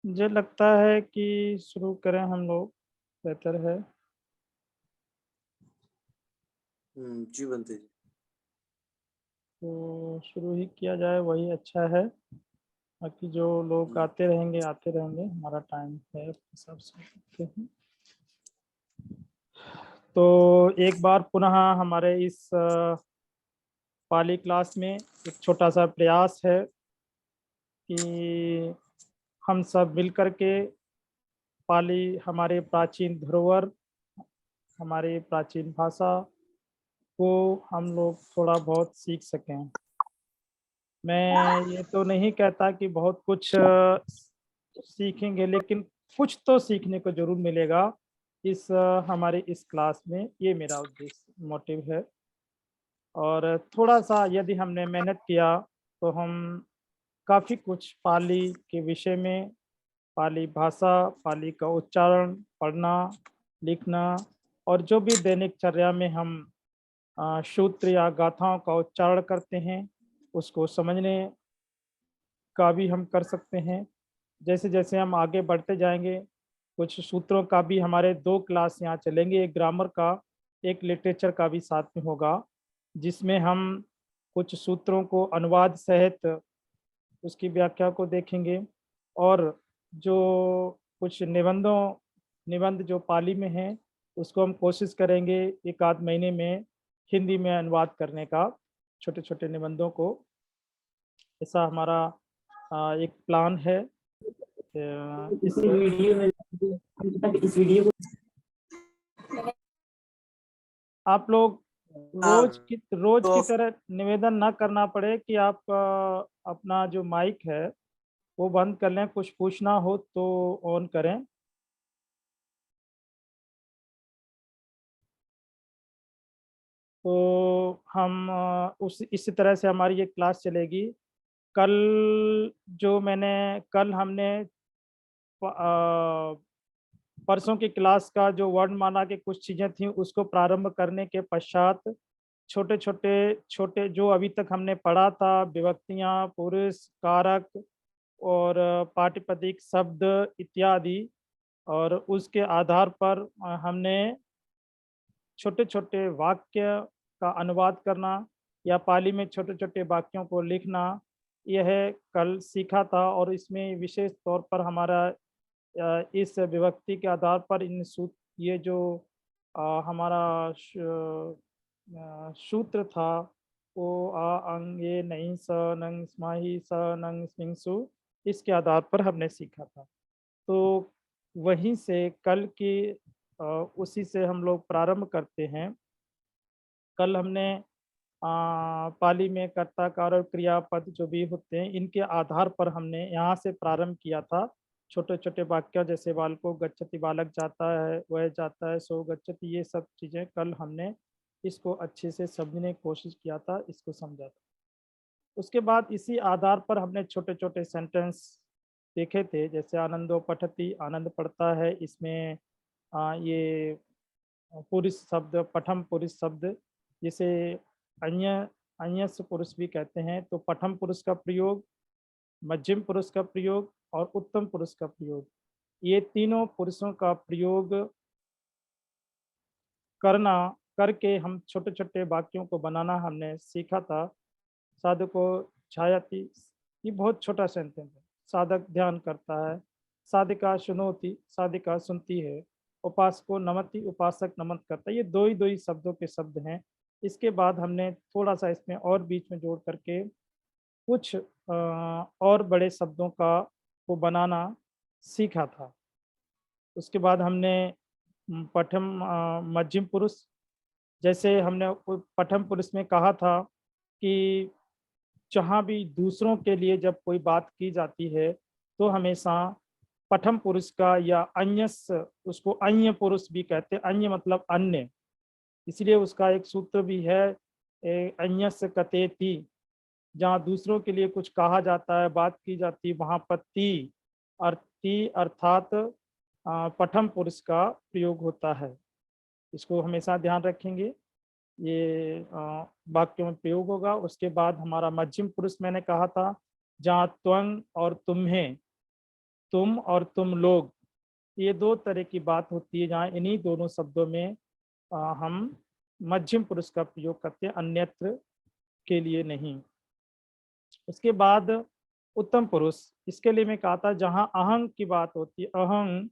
मुझे लगता है कि शुरू करें हम लोग, बेहतर है। जी बनते जी। तो शुरू ही किया जाए, वही अच्छा है। बाकी जो लोग हुँ, आते रहेंगे, हमारा टाइम है उस हिसाब से देखते हैं। तो एक बार पुनः हमारे इस पाली क्लास में एक छोटा सा प्रयास है कि हम सब मिल कर के पाली, हमारे प्राचीन धरोहर, हमारी प्राचीन भाषा को हम लोग थोड़ा बहुत सीख सकें। मैं ये तो नहीं कहता कि बहुत कुछ सीखेंगे, लेकिन कुछ तो सीखने को ज़रूर मिलेगा इस हमारी इस क्लास में, ये मेरा उद्देश्य मोटिव है। और थोड़ा-सा यदि हमने मेहनत किया, तो हम काफ़ी कुछ पाली के विषय में, पाली भाषा, पाली का उच्चारण, पढ़ना, लिखना और जो भी दैनिकचर्या में हम सूत्र या गाथाओं का उच्चारण करते हैं, उसको समझने का भी हम कर सकते हैं। जैसे-जैसे हम आगे बढ़ते जाएँगे, कुछ सूत्रों का भी हमारे 2 क्लास यहाँ चलेंगे, एक ग्रामर का, एक लिटरेचर का भी साथ में होगा, जिसमें हम कुछ सूत्रों को अनुवाद सहित उसकी व्याख्या को देखेंगे और जो कुछ निबंध जो पाली में हैं, उसको हम कोशिश करेंगे 1 आध महीने में हिंदी में अनुवाद करने का, छोटे-छोटे निबंधों को। ऐसा हमारा एक प्लान है। इस वीडियो में अभी तक इस वीडियो को आप लोग हाँ, रोज की तो तरह निवेदन ना करना पड़े कि आप अपना जो माइक है वो बंद कर लें, कुछ पूछना हो तो ऑन करें। तो हम उस इसी तरह से हमारी ये क्लास चलेगी। कल कल हमने परसों की क्लास का जो वर्णमाला की कुछ चीज़ें थी उसको प्रारंभ करने के पश्चात छोटे जो अभी तक हमने पढ़ा था, विभक्तियाँ, पुरुष, कारक और पाठ्यपदिक शब्द इत्यादि, और उसके आधार पर हमने छोटे-छोटे वाक्य का अनुवाद करना या पाली में छोटे-छोटे वाक्यों को लिखना, यह कल सीखा था। और इसमें विशेष तौर पर हमारा इस विभक्ति के आधार पर ये जो हमारा सूत्र था, ओ आ अंग ये नहीं स नंग स्माही स नंग स्मिंसु, इसके आधार पर हमने सीखा था। तो वहीं से उसी से हम लोग प्रारंभ करते हैं। कल हमने पाली में कर्ता, कार और क्रियापद जो भी होते हैं, इनके आधार पर हमने यहाँ से प्रारंभ किया था। छोटे-छोटे वाक्य जैसे बालको गच्छति, बालक जाता है, वह जाता है, सो गच्छति, ये सब चीज़ें कल हमने इसको अच्छे से समझने की कोशिश किया था, इसको समझा था। उसके बाद इसी आधार पर हमने छोटे-छोटे सेंटेंस देखे थे, जैसे आनंदो पठति, आनंद पढ़ता है, इसमें ये पुरुष शब्द, पठम पुरुष शब्द, जिसे अन्य अन्यस्य पुरुष भी कहते हैं। तो पठम पुरुष का प्रयोग, मध्यम पुरुष का प्रयोग और उत्तम पुरुष का प्रयोग, ये तीनों पुरुषों का प्रयोग करना करके हम छोटे-छोटे वाक्यों को बनाना हमने सीखा था। साधको छायति, ये बहुत छोटा सेंटेंस है। साधक ध्यान करता है, साधिका शुनोति, साधिका सुनती है, उपासको नमति, उपासक नमन करता है। ये दो ही शब्दों के शब्द हैं। इसके बाद हमने थोड़ा-सा इसमें और बीच में जोड़ करके कुछ और बड़े शब्दों का को बनाना सीखा था। उसके बाद हमने मध्यम पुरुष, जैसे हमने प्रथम पुरुष में कहा था कि जहाँ भी दूसरों के लिए जब कोई बात की जाती है, तो हमेशा प्रथम पुरुष का या अन्यस्य, उसको अन्य पुरुष भी कहते हैं, अन्य मतलब अन्य, इसलिए उसका एक सूत्र भी है, अन्यस्य कथेति। जहाँ दूसरों के लिए कुछ कहा जाता है, बात की जाती है, वहाँ पर ती अर्थात प्रथम पुरुष का प्रयोग होता है। इसको हमेशा ध्यान रखेंगे, ये वाक्यों में प्रयोग होगा। उसके बाद हमारा मध्यम पुरुष मैंने कहा था, जहाँ त्वं और तुम्हें, तुम और तुम लोग, ये दो तरह की बात होती है जहाँ इन्हीं दोनों शब्दों में हम मध्यम पुरुष का प्रयोग करते हैं, अन्यत्र के लिए नहीं। उसके बाद उत्तम पुरुष, इसके लिए मैं कहा था जहाँ अहंग की बात होती है, अहंग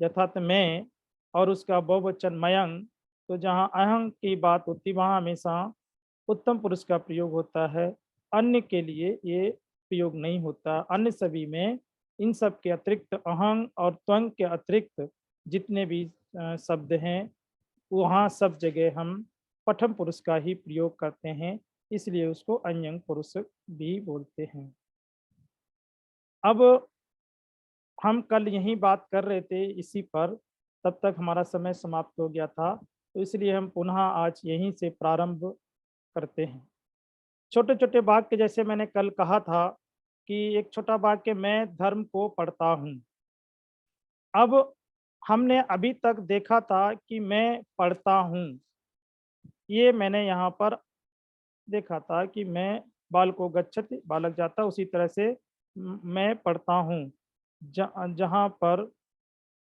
यथार्थ मैं, और उसका बहुवचन मयंग, तो जहाँ अहंग की बात होती है वहाँ हमेशा उत्तम पुरुष का प्रयोग होता है, अन्य के लिए ये प्रयोग नहीं होता। अन्य सभी में इन सब के अतिरिक्त अहंग और त्वंग के अतिरिक्त जितने भी शब्द हैं वहाँ सब जगह हम प्रथम पुरुष का ही प्रयोग करते हैं, इसलिए उसको अन्यंग पुरुष भी बोलते हैं। अब हम कल यही बात कर रहे थे इसी पर, तब तक हमारा समय समाप्त हो गया था, तो इसलिए हम पुनः आज यहीं से प्रारंभ करते हैं। छोटे छोटे वाक्य, जैसे मैंने कल कहा था कि एक छोटा वाक्य, मैं धर्म को पढ़ता हूँ। अब हमने अभी तक देखा था कि मैं पढ़ता हूँ, ये मैंने यहाँ पर देखा था कि मैं बालको गच्छति, बालक जाता, उसी तरह से मैं पढ़ता हूँ। जहाँ पर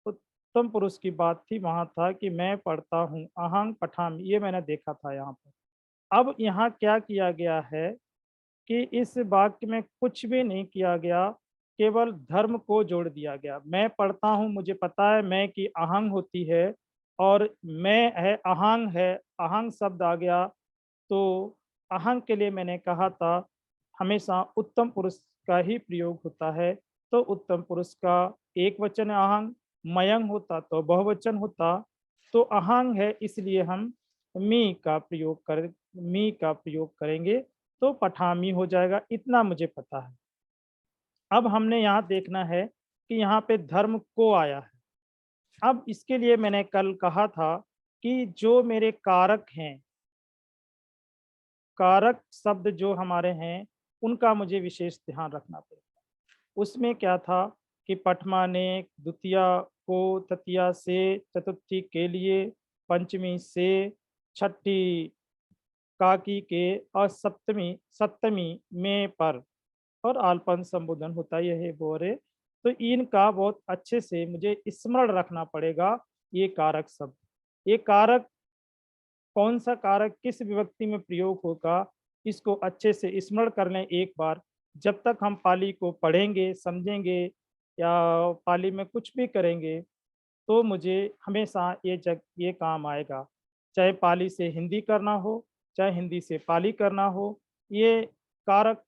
उत्तम पुरुष की बात थी वहाँ था कि मैं पढ़ता हूँ, अहं पठामि, ये मैंने देखा था यहाँ पर। अब यहाँ क्या किया गया है कि इस वाक्य में कुछ भी नहीं किया गया, केवल धर्म को जोड़ दिया गया। मैं पढ़ता हूँ, मुझे पता है मैं की अहंग होती है और मैं है अहंग है, अहंग शब्द आ गया, तो अहंग के लिए मैंने कहा था हमेशा उत्तम पुरुष का ही प्रयोग होता है। तो उत्तम पुरुष का एक वचन है अहंग, मयंग होता तो बहुवचन होता, तो अहंग है इसलिए हम मी का प्रयोग करेंगे, तो पठामी हो जाएगा, इतना मुझे पता है। अब हमने यहाँ देखना है कि यहाँ पे धर्म को आया है। अब इसके लिए मैंने कल कहा था कि जो मेरे कारक हैं, कारक शब्द जो हमारे हैं उनका मुझे विशेष ध्यान रखना पड़ेगा। उसमें क्या था कि पठमा ने द्वितीया को, तृतीया से चतुर्थी के लिए, पंचमी से छठी काकी के, और सप्तमी सप्तमी में पर, और आलपन संबोधन होता है, यह बोरे। तो इनका बहुत अच्छे से मुझे स्मरण रखना पड़ेगा, ये कारक शब्द, ये कारक कौन सा कारक किस विभक्ति में प्रयोग होगा, इसको अच्छे से स्मरण कर लें एक बार। जब तक हम पाली को पढ़ेंगे, समझेंगे या पाली में कुछ भी करेंगे, तो मुझे हमेशा ये काम आएगा। चाहे पाली से हिंदी करना हो, चाहे हिंदी से पाली करना हो, ये कारक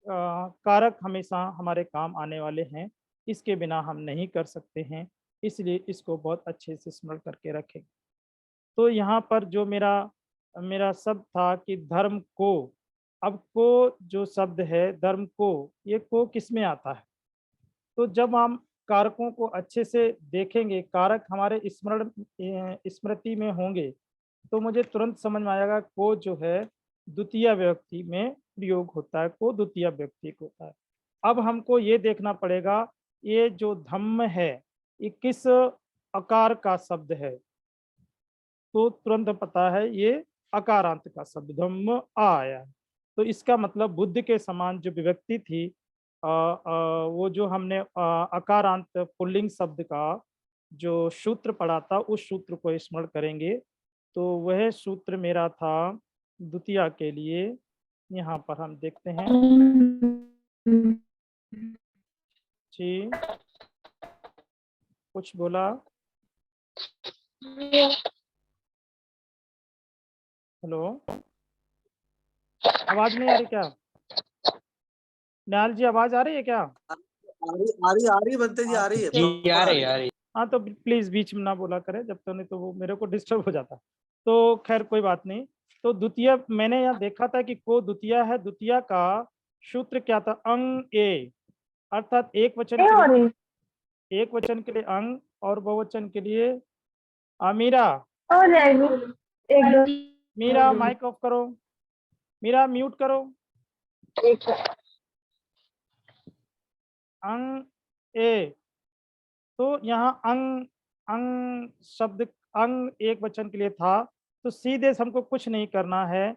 कारक हमेशा हमारे काम आने वाले हैं, इसके बिना हम नहीं कर सकते हैं, इसलिए इसको बहुत अच्छे से स्मरण करके रखें। तो यहाँ पर जो मेरा मेरा शब्द था कि धर्म को, अब को जो शब्द है धर्म को, ये को किस में आता है? तो जब हम कारकों को अच्छे से देखेंगे, कारक हमारे स्मृति में होंगे, तो मुझे तुरंत समझ में आएगा को जो है द्वितीय व्यक्ति में प्रयोग होता है, को द्वितीय व्यक्ति को होता है। अब हमको ये देखना पड़ेगा ये जो धम्म है ये किस आकार का शब्द है, तो तुरंत पता है ये अकारांत का शब्द धम्म आया है। तो इसका मतलब बुद्ध के समान जो विभक्ति थी, वो जो हमने अकारांत पुल्लिंग शब्द का जो सूत्र पढ़ा था, उस सूत्र को स्मरण करेंगे, तो वह सूत्र मेरा था द्वितीया के लिए। यहाँ पर हम देखते हैं जी, कुछ बोला? हेलो, आवाज नहीं आ रही क्या? निहाल जी आवाज आ रही है क्या? आ रही बनते जी, आ रही है, जी आ रही आ रही। हाँ तो प्लीज बीच में ना बोला करें, जब तक नहीं तो वो मेरे को डिस्टर्ब हो जाता। तो खैर कोई बात नहीं। तो द्वितीय मैंने यहाँ देखा था कि को द्वितीय है, द्वितीय का सूत्र क्या था? अंग ए, अर्थात एक वचन के लिए अंग और बहुवचन के लिए मीरा। मीरा माइक ऑफ करो, मीरा म्यूट करो। अंग ए, तो यहाँ अंग, अंग शब्द, अंग एक वचन के लिए था, तो सीधे हमको कुछ नहीं करना है।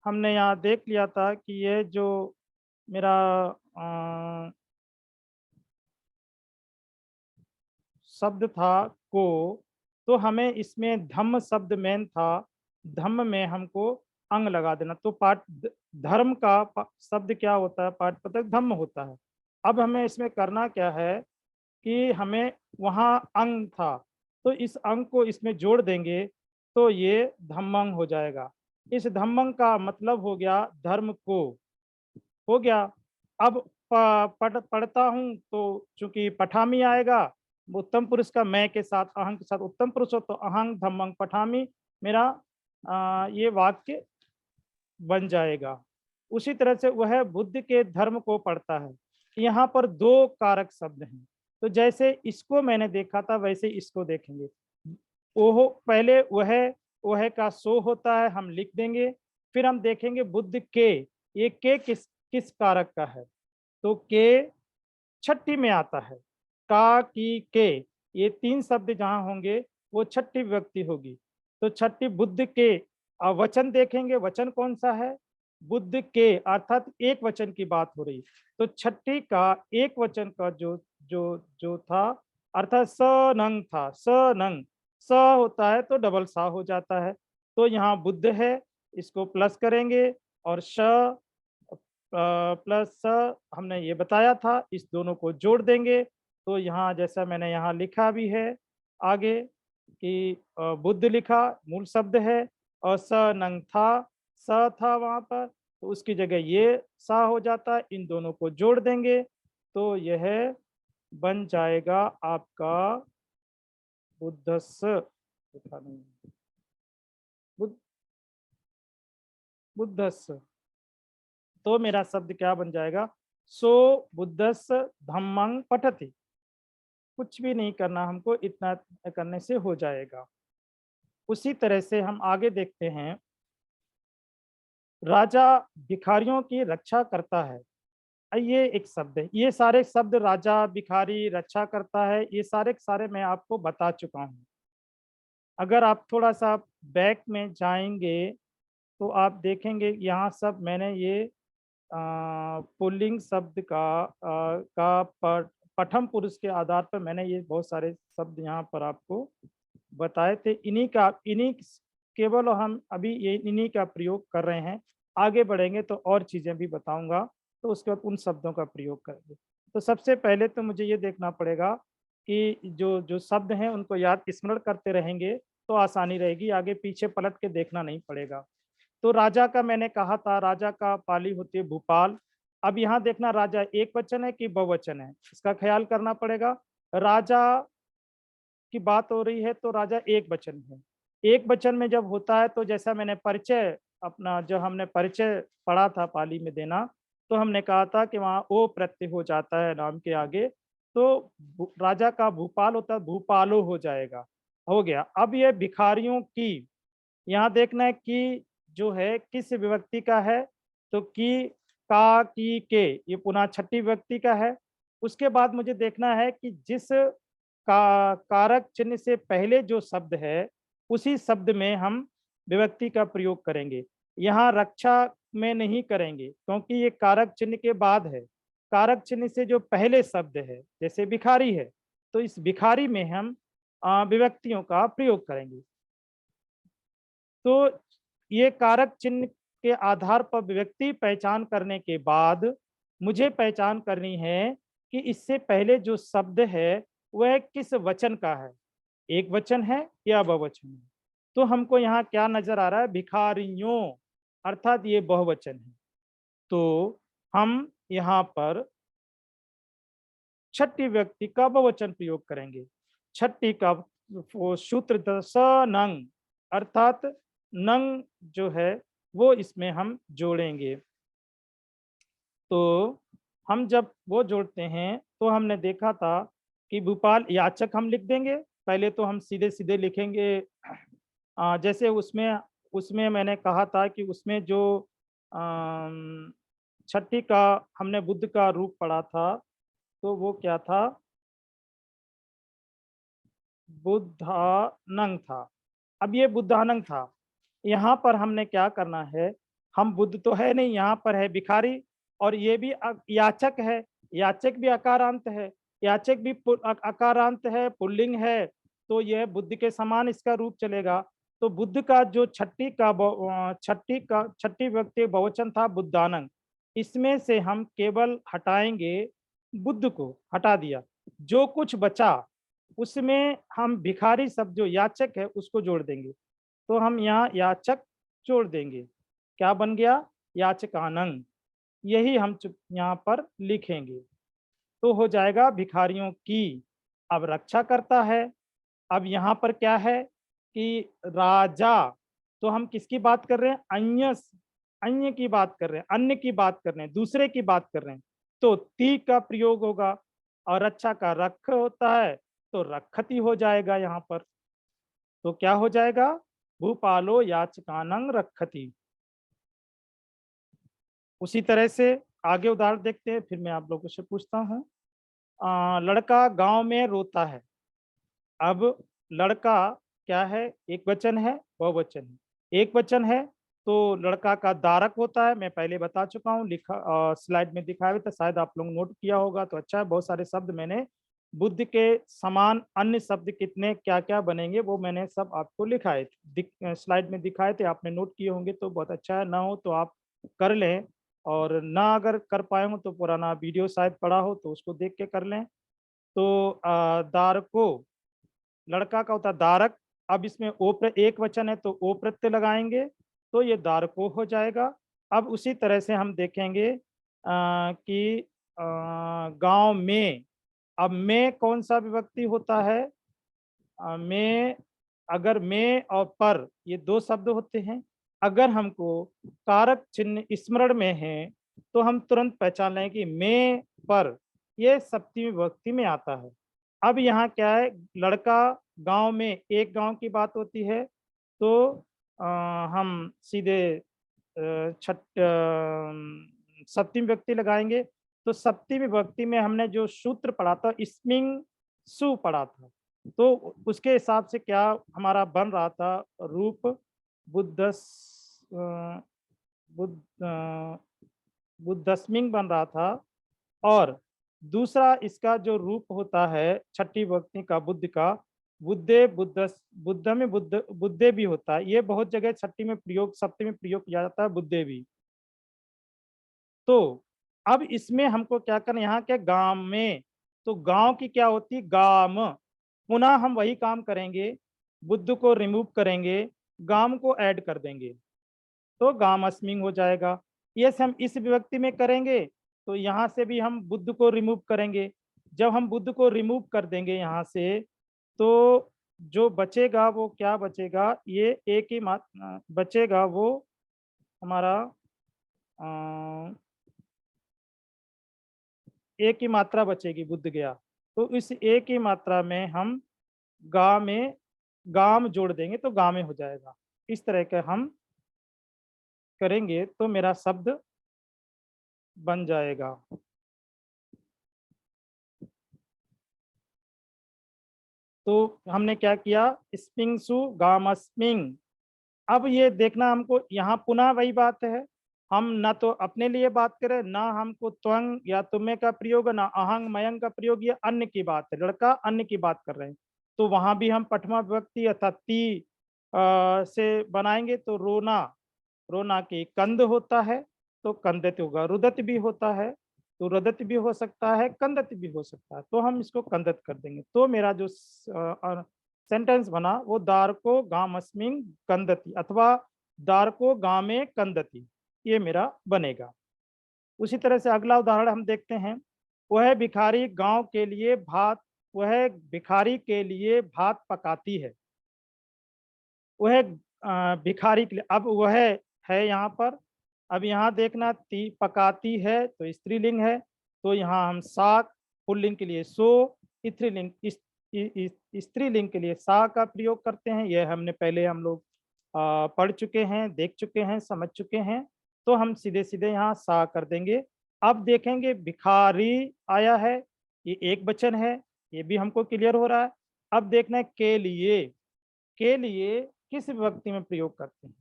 हमने यहाँ देख लिया था कि ये जो मेरा शब्द था को, तो हमें इसमें धम्म शब्द मेन था, धम्म में हमको अंग लगा देना। तो धर्म का शब्द क्या होता है, पाठपतक धम्म होता है। अब हमें इसमें करना क्या है कि हमें वहाँ अंग था, तो इस अंग को इसमें जोड़ देंगे तो ये धम्मंग हो जाएगा। इस धम्मंग का मतलब हो गया धर्म को, हो गया। अब पढ़ता हूँ तो चूंकि पठामी आएगा, उत्तम पुरुष का मैं के साथ अहंग के साथ उत्तम पुरुष हो, तो अहंग धम्मंग पठामी मेरा ये वाक्य बन जाएगा। उसी तरह से वह बुद्ध के धर्म को पढ़ता है। यहाँ पर दो कारक शब्द हैं, तो जैसे इसको मैंने देखा था वैसे इसको देखेंगे। ओहो, पहले वह का सो होता है, हम लिख देंगे। फिर हम देखेंगे बुद्ध के, ये के किस किस कारक का है, तो के छठी में आता है। का की के, ये तीन शब्द जहाँ होंगे वो छठी विभक्ति होगी। तो छठी बुद्ध के, वचन देखेंगे, वचन कौन सा है, बुद्ध के, अर्थात एक वचन की बात हो रही। तो छठी का एक वचन का जो जो जो था, अर्थात स नंग था, स नंग, स होता है तो डबल सा हो जाता है। तो यहाँ बुद्ध है, इसको प्लस करेंगे, और श प्लस स हमने ये बताया था, इस दोनों को जोड़ देंगे। तो यहाँ जैसा मैंने यहाँ लिखा भी है आगे कि बुद्ध लिखा मूल शब्द है, और स नंग था, स था वहाँ पर, तो उसकी जगह ये सा हो जाता है। इन दोनों को जोड़ देंगे तो यह बन जाएगा आपका बुद्धस्स, लिखा नहीं, बुद्ध बुद्धस्स। तो मेरा शब्द क्या बन जाएगा, सो बुद्धस्स धम्मं पठति। कुछ भी नहीं करना हमको, इतना करने से हो जाएगा। उसी तरह से हम आगे देखते हैं, राजा भिखारियों की रक्षा करता है। ये एक शब्द है, ये सारे शब्द राजा, भिखारी, रक्षा करता है, ये सारे के सारे मैं आपको बता चुका हूँ। अगर आप थोड़ा सा बैक में जाएंगे तो आप देखेंगे यहाँ सब मैंने ये पुल्लिंग शब्द प्रथम पुरुष के आधार पर मैंने ये बहुत सारे शब्द यहाँ पर आपको बताए थे। इन्हीं केवल हम अभी ये इन्हीं का प्रयोग कर रहे हैं। आगे बढ़ेंगे तो और चीजें भी बताऊंगा, तो उसके बाद उन शब्दों का प्रयोग करेंगे। तो सबसे पहले तो मुझे ये देखना पड़ेगा कि जो जो शब्द हैं उनको याद स्मरण करते रहेंगे तो आसानी रहेगी, आगे पीछे पलट के देखना नहीं पड़ेगा। तो राजा का मैंने कहा था, राजा का पाली होती है भूपाल। अब यहाँ देखना राजा एक वचन है कि बहुवचन है, इसका ख्याल करना पड़ेगा। राजा की बात हो रही है तो राजा एक वचन है। एक वचन में जब होता है तो जैसा मैंने परिचय अपना, जो हमने परिचय पढ़ा था पाली में देना, तो हमने कहा था कि वहाँ ओ प्रत्यय हो जाता है नाम के आगे, तो राजा का भूपाल होता है, भूपालो हो जाएगा, हो गया। अब ये भिखारियों की, यहाँ देखना है कि जो है किस विभक्ति का है, तो की, का, की, के, ये पुनः छठी विभक्ति का है। उसके बाद मुझे देखना है कि जिस का कारक चिन्ह से पहले जो शब्द है उसी शब्द में हम विभक्ति का प्रयोग करेंगे। यहाँ रक्षा में नहीं करेंगे क्योंकि ये कारक चिन्ह के बाद है। कारक चिन्ह से जो पहले शब्द है जैसे भिखारी है, तो इस भिखारी में हम विभक्तियों का प्रयोग करेंगे। तो ये कारक चिन्ह के आधार पर विभक्ति पहचान करने के बाद मुझे पहचान करनी है कि इससे पहले जो शब्द है वह किस वचन का है, एक वचन है या बहुवचन है। तो हमको यहाँ क्या नजर आ रहा है, भिखारियों, अर्थात ये बहुवचन है। तो हम यहाँ पर छठी व्यक्ति का बहुवचन प्रयोग करेंगे। छठी का वो सूत्र स नंग, अर्थात नंग जो है वो इसमें हम जोड़ेंगे। तो हम जब वो जोड़ते हैं तो हमने देखा था कि भूपाल याचक हम लिख देंगे। पहले तो हम सीधे सीधे लिखेंगे, जैसे उसमें उसमें मैंने कहा था कि उसमें जो छठी का हमने बुद्ध का रूप पढ़ा था, तो वो क्या था, बुद्धानंग था। अब ये बुद्धानंग था, यहाँ पर हमने क्या करना है, हम बुद्ध तो है नहीं, यहाँ पर है भिखारी, और ये भी याचक है, याचक भी अकारांत है, याचक भी अकारांत है, पुल्लिंग है, तो यह बुद्ध के समान इसका रूप चलेगा। तो बुद्ध का जो छठी व्यक्ति बहुवचन था बुद्धानंग, इसमें से हम केवल हटाएंगे, बुद्ध को हटा दिया, जो कुछ बचा उसमें हम भिखारी शब्द जो याचक है उसको जोड़ देंगे। तो हम यहाँ याचक जोड़ देंगे, क्या बन गया, याचकानंग। यही हम यहाँ पर लिखेंगे, तो हो जाएगा भिखारियों की। अब रक्षा करता है। अब यहाँ पर क्या है कि राजा, तो हम किसकी बात कर रहे हैं, अन्य की बात कर रहे हैं, अन्य की बात कर रहे हैं, दूसरे की बात कर रहे हैं, तो ती का प्रयोग होगा। और रक्षा का रख होता है, तो रखती हो जाएगा यहाँ पर। तो क्या हो जाएगा, भूपालो याचकानंग रखती। उसी तरह से आगे उदाहरण देखते हैं, फिर मैं आप लोगों से पूछता हूँ। लड़का गांव में रोता है। अब लड़का क्या है, एक वचन है, बहुवचन है। एक वचन है तो लड़का का दारक होता है, मैं पहले बता चुका हूँ, लिखा स्लाइड में दिखाया हुआ था, शायद आप लोग नोट किया होगा तो अच्छा है। बहुत सारे शब्द मैंने बुद्ध के समान अन्य शब्द कितने क्या क्या बनेंगे वो मैंने सब आपको लिखाए स्लाइड में दिखाए थे, आपने नोट किए होंगे तो बहुत अच्छा है, ना हो तो आप कर लें, और ना अगर कर पाए हो तो पुराना वीडियो शायद पड़ा हो तो उसको देख के कर लें। तो दारको, लड़का का होता है दारक। अब इसमें एक वचन है तो ओ प्रत्यय लगाएंगे, तो ये दारको हो जाएगा। अब उसी तरह से हम देखेंगे कि गांव में, अब में कौन सा विभक्ति होता है, में, अगर में और पर ये दो शब्द होते हैं, अगर हमको कारक चिन्ह स्मरण में है तो हम तुरंत पहचान लें कि में पर ये सप्तमी विभक्ति में आता है। अब यहाँ क्या है, लड़का गांव में, एक गांव की बात होती है, तो हम सीधे सप्तमी विभक्ति लगाएंगे। तो सप्तमी विभक्ति में हमने जो सूत्र पढ़ा था, स्मिंग सु पढ़ा था, तो उसके हिसाब से क्या हमारा बन रहा था रूप, बुद्धस बुद्ध बुद्धस्मिंग बन रहा था। और दूसरा इसका जो रूप होता है छठी विभक्ति का बुद्ध का, बुद्धे बुद्धस, बुद्ध में बुद्धे भी होता है, ये बहुत जगह छठी में प्रयोग, सप्तमी में प्रयोग किया जाता है बुद्धे भी। तो अब इसमें हमको क्या करना, यहाँ के गांव में, तो गांव की क्या होती, गाम, पुनः हम वही काम करेंगे, बुद्ध को रिमूव करेंगे, गाम को ऐड कर देंगे, तो गाम अस्मिंग हो जाएगा। ये हम इस विभक्ति में करेंगे, तो यहाँ से भी हम बुद्ध को रिमूव करेंगे। जब हम बुद्ध को रिमूव कर देंगे यहाँ से, तो जो बचेगा वो क्या बचेगा, ये एक ही बचेगा, वो हमारा एक ही मात्रा बचेगी, बुद्ध गया। तो इस एक ही मात्रा में हम गा में गाम जोड़ देंगे, तो गा में हो जाएगा। इस तरह के हम करेंगे तो मेरा शब्द बन जाएगा। तो हमने क्या किया, स्पिंग सु गाम स्पिंग। अब ये देखना हमको, यहाँ पुनः वही बात है, हम ना तो अपने लिए बात करें, ना हमको त्वंग या तुम्हें का प्रयोग, ना अहंग मयंग का प्रयोग, ये अन्य की बात है, लड़का अन्य की बात कर रहे हैं। तो वहां भी हम पठमा विभक्ति अर्थात ती से बनाएंगे, तो रोना, रोना की कंद होता है, तो कंदत होगा, रुदत भी होता है, तो रुदत भी हो सकता है, कंदत भी हो सकता है, तो हम इसको कंदत कर देंगे। तो मेरा जो सेंटेंस बना वो दार को गामस्मिंग कंदती अथवा दार को गामे कंदती, ये मेरा बनेगा। उसी तरह से अगला उदाहरण हम देखते हैं। वह भिखारी गांव के लिए भात, वह भिखारी के लिए भात पकाती है। वह भिखारी के लिए, अब वह है यहाँ पर, अब यहाँ देखना ती पकाती है तो स्त्रीलिंग है, तो यहाँ हम साक, पुल्लिंग के लिए सो, स्त्रीलिंग स्त्रीलिंग के लिए सा का प्रयोग करते हैं। यह हमने पहले हम लोग पढ़ चुके हैं, देख चुके हैं, समझ चुके हैं, तो हम सीधे सीधे यहाँ सा कर देंगे। अब देखेंगे भिखारी आया है, ये एक वचन है, ये भी हमको क्लियर हो रहा है। अब देखना है के लिए किस विभक्ति में प्रयोग करते हैं,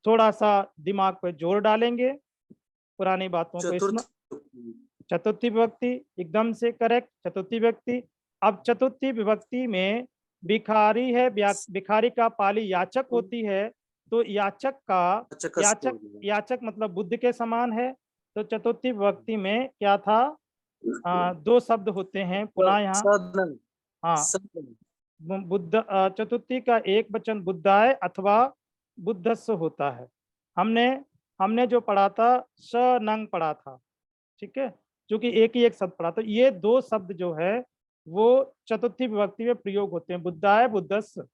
थोड़ा सा दिमाग पर जोर डालेंगे, पुरानी बातों को चतुर्थ। चतुर्थी विभक्ति एकदम से करेक्ट, चतुर्थी विभक्ति। अब चतुर्थी विभक्ति में भिखारी है, भिखारी का पाली याचक होती है, तो याचक का अच्छा याचक याचक मतलब बुद्ध के समान है। तो चतुर्थी विभक्ति में क्या था, दो शब्द होते हैं पुनः यहाँ। सदन हाँ, सदन बुद्ध चतुर्थी का एक वचन बुद्धाय अथवा बुद्धस्व होता है। हमने हमने जो पढ़ा था स नंग पढ़ा था, ठीक है, क्योंकि एक ही एक शब्द पढ़ा, तो ये दो शब्द जो है वो चतुर्थी विभक्ति में प्रयोग होते हैं, बुद्धाय बुद्धस्व,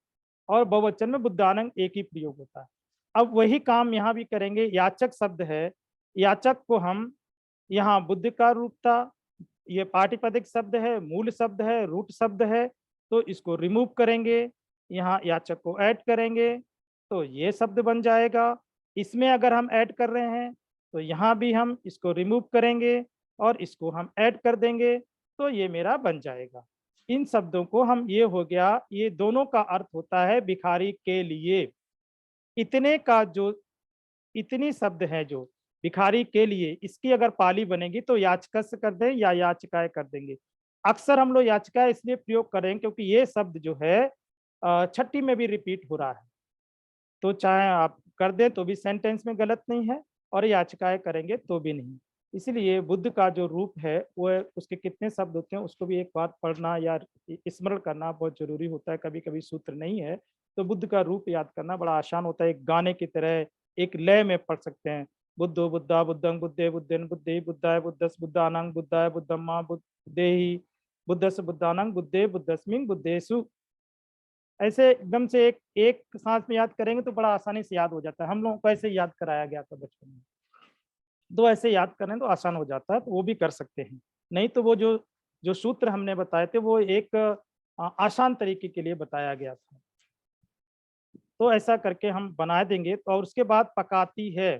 और बहुवचन में बुद्धानंग एक ही प्रयोग होता है। अब वही काम यहाँ भी करेंगे। याचक शब्द है, याचक को हम यहाँ बुद्ध का रूप था, ये पाटिपदिक शब्द है, मूल शब्द है, रूट शब्द है, तो इसको रिमूव करेंगे, यहाँ याचक को ऐड करेंगे तो ये शब्द बन जाएगा। इसमें अगर हम ऐड कर रहे हैं तो यहाँ भी हम इसको रिमूव करेंगे और इसको हम ऐड कर देंगे तो ये मेरा बन जाएगा। इन शब्दों को हम, ये हो गया, ये दोनों का अर्थ होता है भिखारी के लिए। इतने का जो इतनी शब्द हैं जो भिखारी के लिए, इसकी अगर पाली बनेगी तो याचकस्य कर दें या याचिकाएं कर देंगे। अक्सर हम लोग याचिकाएं इसलिए प्रयोग करें क्योंकि ये शब्द जो है छठी में भी रिपीट हो रहा है, तो चाहे आप कर दें तो भी सेंटेंस में गलत नहीं है और याचिकाएं करेंगे तो भी नहीं। इसलिए बुद्ध का जो रूप है वो, उसके कितने शब्द होते हैं उसको भी एक बार पढ़ना या स्मरण करना बहुत जरूरी होता है। कभी कभी सूत्र नहीं है तो बुद्ध का रूप याद करना बड़ा आसान होता है, एक गाने की तरह एक लय में पढ़ सकते हैं। बुद्धो बुद्धा बुद्धं बुद्धे बुद्धेन बुद्धि बुद्धाय बुद्धस बुद्धानंग बुद्धाय बुद्धम्मा बुद्धेहि बुद्धस बुद्धानंग बुद्धे बुद्धस्मिं बुद्धेषु। ऐसे एकदम से एक एक सांस में याद करेंगे तो बड़ा आसानी से याद हो जाता है। हम लोगों को ऐसे याद कराया गया था बचपन में, तो ऐसे याद करें तो आसान हो जाता है, तो वो भी कर सकते हैं। नहीं तो वो जो जो सूत्र हमने बताए थे वो एक आसान तरीके के लिए बताया गया था, तो ऐसा करके हम बना देंगे। तो और उसके बाद पकाती है,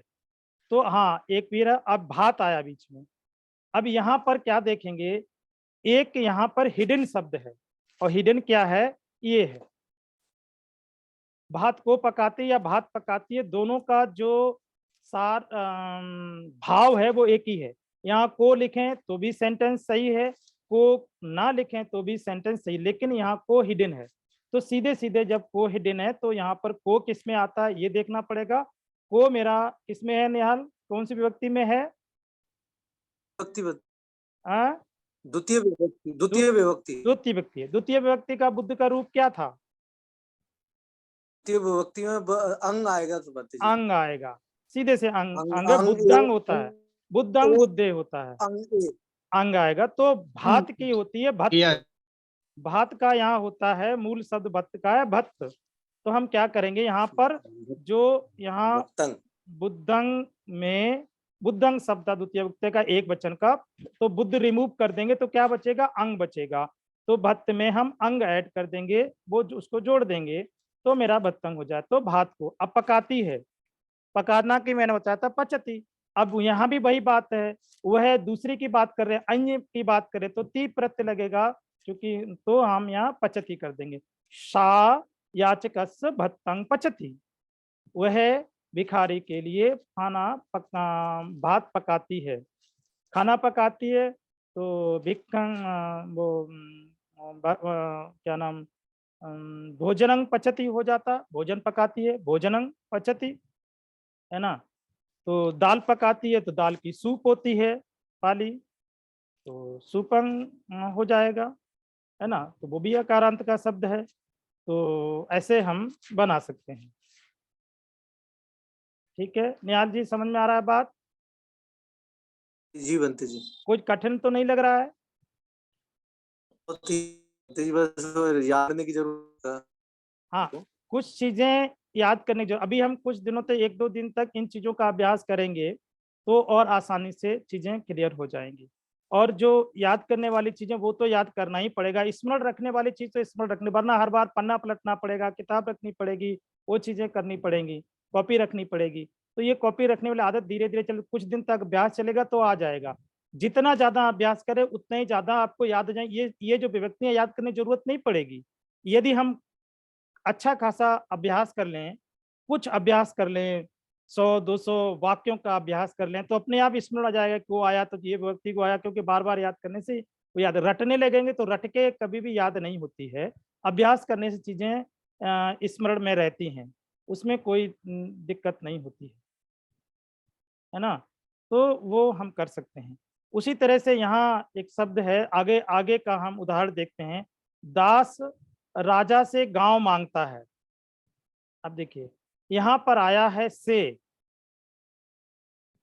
तो हाँ एक भी रहा, अब भात आया बीच में। अब यहाँ पर क्या देखेंगे, एक यहाँ पर हिडन शब्द है, और हिडन क्या है, ये है भात को पकाती या भात पकाती है, दोनों का जो सार भाव है वो एक ही है। यहाँ को लिखें तो भी सेंटेंस सही है, को ना लिखें तो भी सेंटेंस सही, लेकिन यहाँ को हिडन है। तो सीधे सीधे जब को हिडन है तो यहाँ पर को किस में आता है ये देखना पड़ेगा। को मेरा किसमें है निहाल, कौन सी विभक्ति में है? विभक्ति हाँ, द्वितीय विभक्ति द्वितीय विभक्ति द्वितीय विभक्ति है। द्वितीय विभक्ति का बुद्ध का रूप क्या था? द्वितीय विभक्ति में अंग आएगा तो बनते जी अंग आएगा, सीधे से अंग, अंग अंग है, अंग ए बुद्धंग होता है, बुद्धंग ओ बुद्धे होता है, अंग ए अंग आएगा। तो भात की होती है किया भत्त, भात का यहाँ होता है मूल शब्द भत्त का है भत्त। तो हम क्या करेंगे यहाँ पर, जो यहाँ भक्तंग बुद्धंग में बुद्धंग शब्द था द्वितीय विभक्ति का एक वचन का, तो बुद्ध रिमूव कर देंगे तो क्या बचेगा, अंग बचेगा। तो भत्त में हम अंग ऐड कर देंगे, वो उसको जोड़ देंगे तो मेरा भत्तंग हो जाए। तो भात को अब पकाती है, पकाना की मैंने बताया था पचती। अब यहाँ भी वही बात है, वह दूसरी की बात कर रहे हैं, अन्य की बात करें तो ती प्रत्यय लगेगा, क्योंकि तो हम यहाँ पचती कर देंगे। सा याचकस्य भत्तंग पचती, वह भिखारी के लिए भात पकाती है, खाना पकाती है। तो भिक्खं वो क्या नाम, भोजनंग पचती हो जाता, भोजन पकाती है, भोजनंग पचती, है ना। तो दाल पकाती है तो दाल की सूप होती है पाली, तो सूपंग हो जाएगा, है ना। तो वो भी अकारांत का शब्द है, तो ऐसे हम बना सकते हैं। ठीक है निहाल जी, समझ में आ रहा है बात? जी बनते जी कुछ कठिन तो नहीं लग रहा है? बहुत ही जी, बस याद करने की जरूरत है हाँ, कुछ चीजें याद करने जो, अभी हम कुछ दिनों तक, एक दो दिन तक इन चीजों का अभ्यास करेंगे तो और आसानी से चीजें क्लियर हो जाएंगी। और जो याद करने वाली चीजें वो तो याद करना ही पड़ेगा, स्मरण रखने वाली चीज तो स्मरण रखनी, वरना हर बार पन्ना पलटना पड़ेगा, किताब रखनी पड़ेगी, वो चीजें करनी पड़ेंगी, कॉपी रखनी पड़ेगी। तो ये कॉपी रखने वाली आदत धीरे धीरे चल, कुछ दिन तक अभ्यास चलेगा तो आ जाएगा। जितना ज्यादा अभ्यास करें उतना ही ज्यादा आपको याद हो जाए। ये जो विभक्तियां याद करने की जरूरत नहीं पड़ेगी, यदि हम अच्छा खासा अभ्यास कर लें, कुछ अभ्यास कर लें, 100-200 वाक्यों का अभ्यास कर लें तो अपने आप स्मरण आ जाएगा कि वो आया तो ये व्यक्ति को आया, क्योंकि बार बार याद करने से वो याद, रटने लगेंगे तो रट के कभी भी याद नहीं होती है। अभ्यास करने से चीजें स्मरण में रहती हैं, उसमें कोई दिक्कत नहीं होती है ना। तो वो हम कर सकते हैं। उसी तरह से यहाँ एक शब्द है, आगे आगे का हम उदाहरण देखते हैं। दास राजा से गांव मांगता है। अब देखिए यहाँ पर आया है से।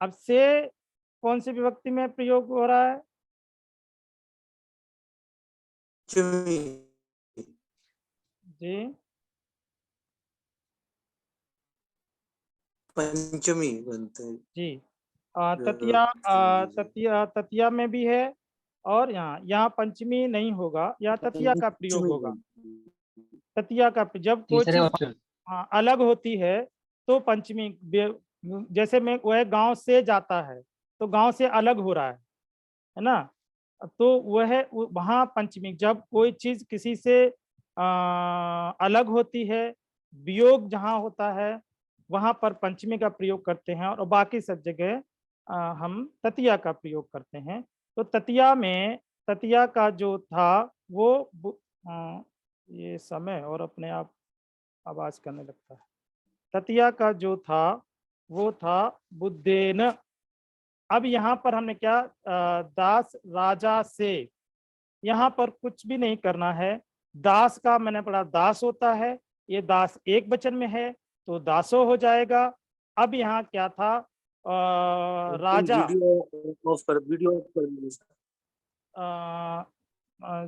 अब से कौन सी विभक्ति में प्रयोग हो रहा है? पंचमी जी पंचमी बनते हैं। जी। ततिया में भी है, और यहाँ यहाँ पंचमी नहीं होगा, यहाँ ततिया का प्रयोग पंचमी होगा। बनते हैं। ततिया का जब कोई तीसरे चीज ऑप्शन। हाँ अलग होती है तो पंचमी जैसे में वह गांव से जाता है तो गांव से अलग हो रहा है ना। तो वह वहाँ पंचमी, जब कोई चीज किसी से अलग होती है, वियोग जहाँ होता है, वहां पर पंचमी का प्रयोग करते हैं, और बाकी सब जगह हम ततिया का प्रयोग करते हैं। तो ततिया में ततिया का जो था वो ये समय और अपने आप आवाज करने लगता है। ततिया का जो था वो था बुद्धेन। अब यहाँ पर हमने क्या दास राजा से, यहाँ पर कुछ भी नहीं करना है। दास का मैंने पढ़ा दास होता है, ये दास एक वचन में है तो दासो हो जाएगा। अब यहाँ क्या था राजा, वीडियो ऑफ कर दीजिए। अ,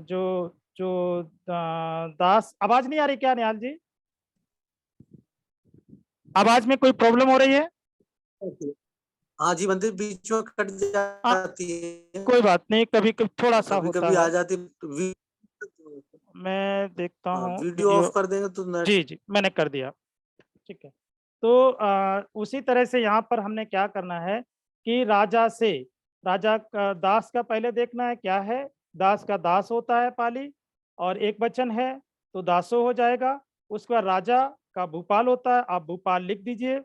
जो जो दास, आवाज नहीं आ रही क्या निहाल जी? आवाज में कोई प्रॉब्लम हो रही है? हाँ जी, बंदे बीच में कट जाती है, कोई बात नहीं, कभी कभी थोड़ा सा कभी होता कभी है। आ जाती। मैं देखता हाँ, हूँ वीडियो वीडियो। ऑफ कर देंगे तो नेट। जी जी मैंने कर दिया। ठीक है। तो उसी तरह से यहाँ पर हमने क्या करना है कि राजा से, राजा का दास का पहले देखना है क्या है। दास का दास होता है पाली, और एक वचन है तो दासो हो जाएगा। उसके बाद राजा का भूपाल होता है, आप भूपाल लिख दीजिए।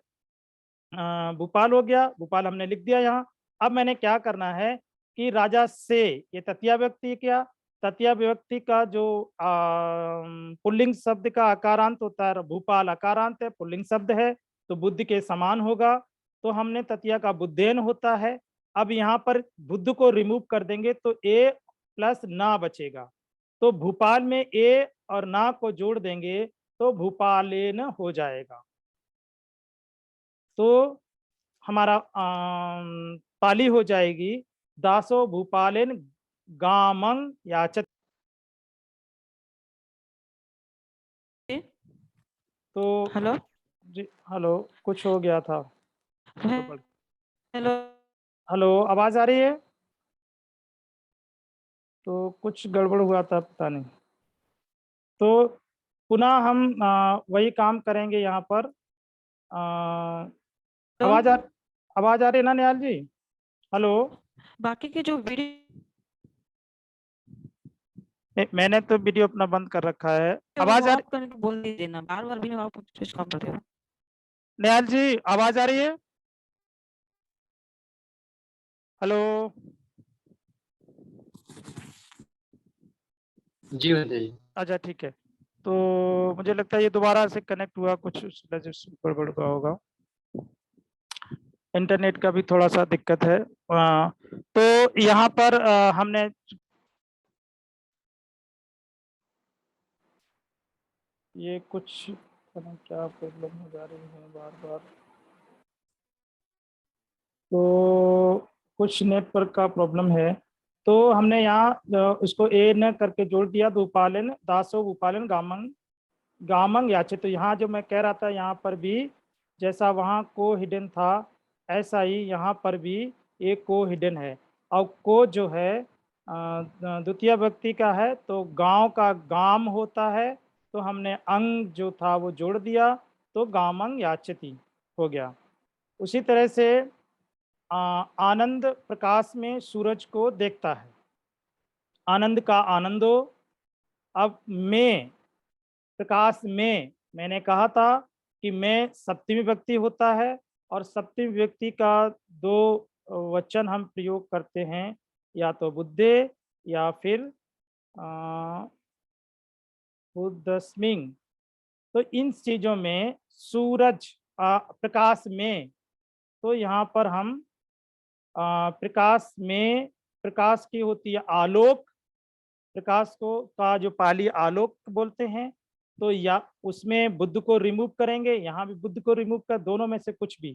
भूपाल हो गया, भूपाल हमने लिख दिया यहाँ। अब मैंने क्या करना है कि राजा से, ये तृतीया व्यक्ति, क्या तृतीया व्यक्ति का जो पुल्लिंग शब्द का आकारांत होता है, भूपाल आकारांत है, पुल्लिंग शब्द है तो बुद्ध के समान होगा। तो हमने तृतीया का बुद्धेन होता है। अब यहाँ पर बुद्ध को रिमूव कर देंगे तो ए प्लस ना बचेगा, तो भूपाल में ए और ना को जोड़ देंगे तो भूपालेन हो जाएगा। तो हमारा पाली हो जाएगी दासो भूपालेन गामंग याचत। तो हेलो जी हेलो, कुछ हो गया था। हेलो हेलो, आवाज आ रही है? तो कुछ गड़बड़ हुआ था, पता नहीं। तो पुनः हम वही काम करेंगे यहाँ पर। आवाज आ आवाज आ रही है ना निहाल जी? हेलो, बाकी के जो वीडियो मैंने तो वीडियो अपना बंद कर रखा है। आवाज आ ऑफ करने को बोल दीजिए ना, बार बार वीडियो आप स्विच कर देते हो। निहाल जी, आवाज आ रही है? हेलो, जी बंदे जी। अच्छा ठीक है। तो मुझे लगता है ये दोबारा से कनेक्ट हुआ, कुछ उस वजह से गड़बड़ हुआ होगा। इंटरनेट का भी थोड़ा सा दिक्कत है। तो यहाँ पर हमने ये कुछ पता नहीं क्या प्रॉब्लम हो जा रही है बार बार। तो कुछ नेटवर्क का प्रॉब्लम है। तो हमने यहाँ उसको ए न करके जोड़ दिया, भूपालन दासो भूपालन गामंग गामंग याचे। तो यहाँ जो मैं कह रहा था, यहाँ पर भी जैसा वहाँ को हिडन था ऐसा ही यहाँ पर भी एक को हिडन है। और को जो है द्वितीय व्यक्ति का है तो गांव का गाम होता है, तो हमने अंग जो था वो जोड़ दिया तो गामंग याचती हो गया। उसी तरह से आनंद प्रकाश में सूरज को देखता है, आनंद का आनंदो। अब में प्रकाश में मैंने कहा था कि में सप्तमी व्यक्ति होता है और सप्तमी व्यक्ति का दो वचन हम प्रयोग करते हैं, या तो बुद्धे या फिर बुद्धस्मिंग। तो इन चीजों में सूरज प्रकाश में, तो यहाँ पर हम प्रकाश में, प्रकाश की होती है आलोक, प्रकाश को का जो पाली आलोक बोलते हैं। तो या उसमें बुद्ध को रिमूव करेंगे, यहाँ भी बुद्ध को रिमूव कर, दोनों में से कुछ भी,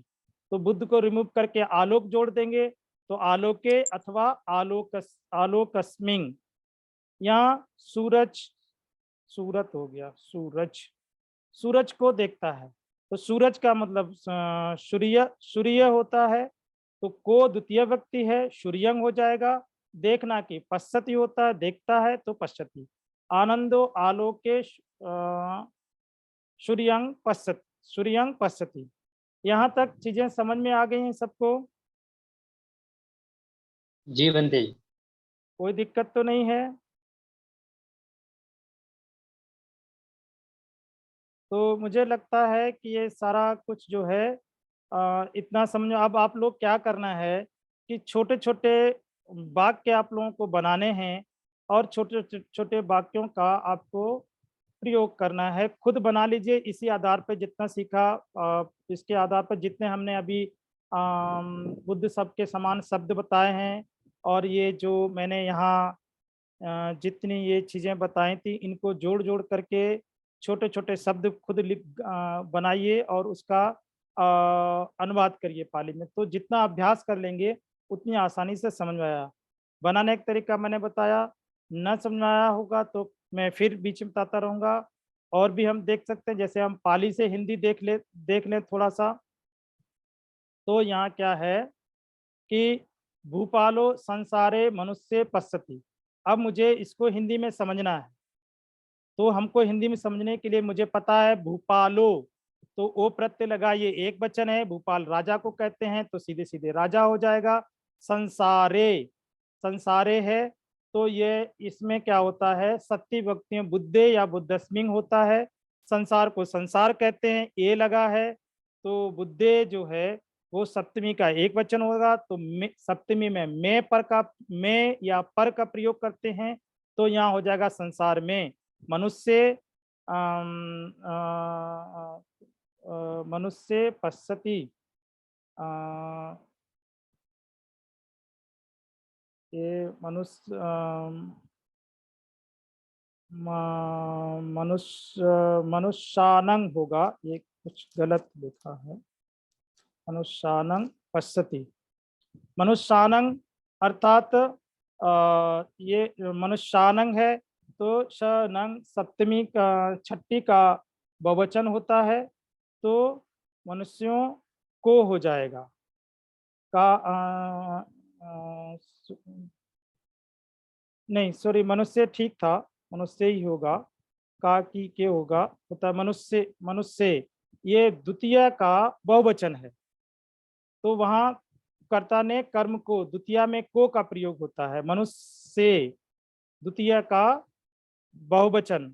तो बुद्ध को रिमूव करके आलोक जोड़ देंगे, तो आलोके अथवा आलोकस्मिंग। यहाँ सूरज, सूरत हो गया, सूरज, सूरज को देखता है, तो सूरज का मतलब सूर्य, सूर्य होता है, तो को द्वितीय व्यक्ति है, सूर्यंग हो जाएगा। देखना कि पश्यति होता है, देखता है तो पश्यति। आनंदो आलोके सूर्यंग पश्यति, सूर्यंग पश्यति। यहाँ तक चीजें समझ में आ गई हैं सबको? जी बंदे जी। कोई दिक्कत तो नहीं है? तो मुझे लगता है कि ये सारा कुछ जो है इतना समझो। अब आप लोग क्या करना है कि छोटे छोटे वाक्य आप लोगों को बनाने हैं, और छोटे छोटे वाक्यों का आपको प्रयोग करना है। खुद बना लीजिए, इसी आधार पर जितना सीखा इसके आधार पर जितने हमने अभी बुद्ध शब्द के समान शब्द बताए हैं, और ये जो मैंने यहाँ जितनी ये चीज़ें बताई थी, इनको जोड़ जोड़ करके छोटे छोटे शब्द खुद लिख बनाइए और उसका अनुवाद करिए पाली में। तो जितना अभ्यास कर लेंगे उतनी आसानी से समझ में आया। बनाने का तरीका मैंने बताया, न समझ में आया होगा तो मैं फिर बीच में बताता रहूँगा। और भी हम देख सकते हैं, जैसे हम पाली से हिंदी देख लें थोड़ा सा। तो यहाँ क्या है कि भूपालो संसारे मनुष्य पश्यति। अब मुझे इसको हिंदी में समझना है, तो हमको हिंदी में समझने के लिए मुझे पता है भूपालो, तो ओ प्रत्यय लगा, ये एक वचन है, भूपाल राजा को कहते हैं, तो सीधे सीधे राजा हो जाएगा। संसारे, संसारे है, तो ये इसमें क्या होता है, सत्य विभक्ति में बुद्धे या बुद्धस्मिंग होता है। संसार को संसार कहते हैं, ए लगा है, तो बुद्धे जो है वो सप्तमी का एक वचन होगा, तो सप्तमी में मैं पर का, मैं या पर का प्रयोग करते हैं, तो यहाँ हो जाएगा संसार में। मनुष्य मनुष्य पश्यति, ये मनुष्य मनुष्य मनुष्यानंग होगा, ये कुछ गलत लिखा है, मनुष्यानंग पश्यति। मनुष्यानंग अर्थात ये मनुष्यानंग है, तो शनंग सप्तमी का छठी का बहुवचन होता है, तो मनुष्यों को हो जाएगा का नहीं सॉरी, मनुष्य ठीक था, मनुष्य ही होगा, का की के होगा, होता मनुष्य, मनुष्य ये द्वितीय का बहुवचन है, तो वहाँ कर्ता ने कर्म को, द्वितीय में को का प्रयोग होता है, मनुष्य द्वितीय का बहुवचन,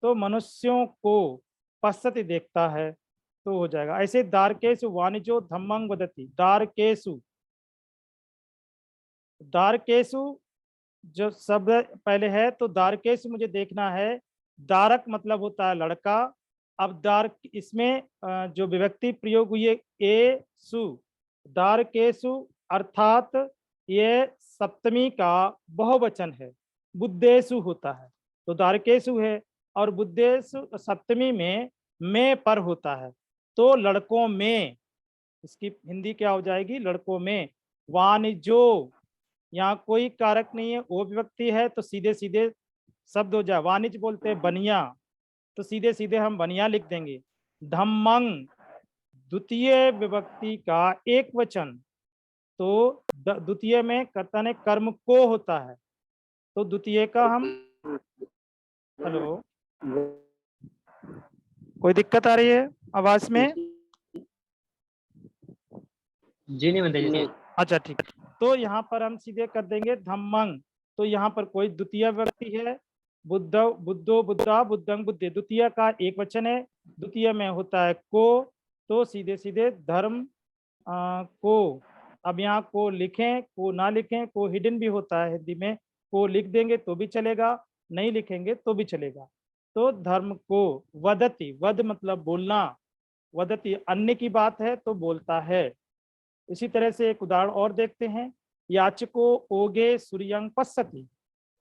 तो मनुष्यों को पश्यति देखता है, तो हो जाएगा। ऐसे दारकेशु वाणिज्यो धम्मंग वदति, दारकेशु, दारकेशु जो शब्द पहले है, तो दारकेशु मुझे देखना है, दारक मतलब होता है लड़का। अब दारक, इसमें जो विभक्ति प्रयोग हुई है ए सु, दारकेशु अर्थात ये सप्तमी का बहुवचन है, बुद्धेशु होता है, तो दारकेशु है, और बुद्धेशु सप्तमी में मैं पर होता है, तो लड़कों में, इसकी हिंदी क्या हो जाएगी, लड़कों में। वाणिज्यो, यहाँ कोई कारक नहीं है, वो विभक्ति है, तो सीधे सीधे शब्द हो जाए, वाणिज्य बोलते हैं बनिया, तो सीधे सीधे हम बनिया लिख देंगे। धम्मंग द्वितीय विभक्ति का एक वचन, तो द्वितीय में कर्ता ने कर्म को होता है, तो द्वितीय का हम, हेलो कोई दिक्कत आ रही है आवाज में? जी नहीं बंदे जी। अच्छा ठीक है, तो यहाँ पर हम सीधे कर देंगे धम्मंग, तो यहाँ पर कोई द्वितीय व्यक्ति है, बुद्ध बुद्धो बुद्धा बुद्धंग बुद्धे, द्वितीय का एक वचन है, द्वितीय में होता है को, तो सीधे सीधे धर्म को, अब यहाँ को लिखें, को ना लिखें, को हिडन भी होता है हिंदी में, को लिख देंगे तो भी चलेगा, नहीं लिखेंगे तो भी चलेगा। तो धर्म को वदति, वद मतलब बोलना, वदति अन्य की बात है तो बोलता है। इसी तरह से एक उदाहरण और देखते हैं, याचको ओगे सूर्यं पश्यति।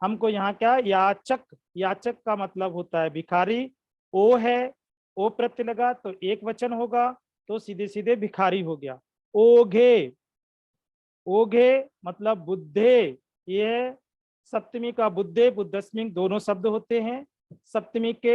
हमको यहाँ क्या याचक, याचक का मतलब होता है भिखारी, ओ है, ओ प्रत्यय लगा तो एक वचन होगा, तो सीधे सीधे भिखारी हो गया। ओघे, ओघे मतलब बुद्धे, ये सप्तमी का बुद्धे बुद्धस्मिंग दोनों शब्द होते हैं। सप्तमी के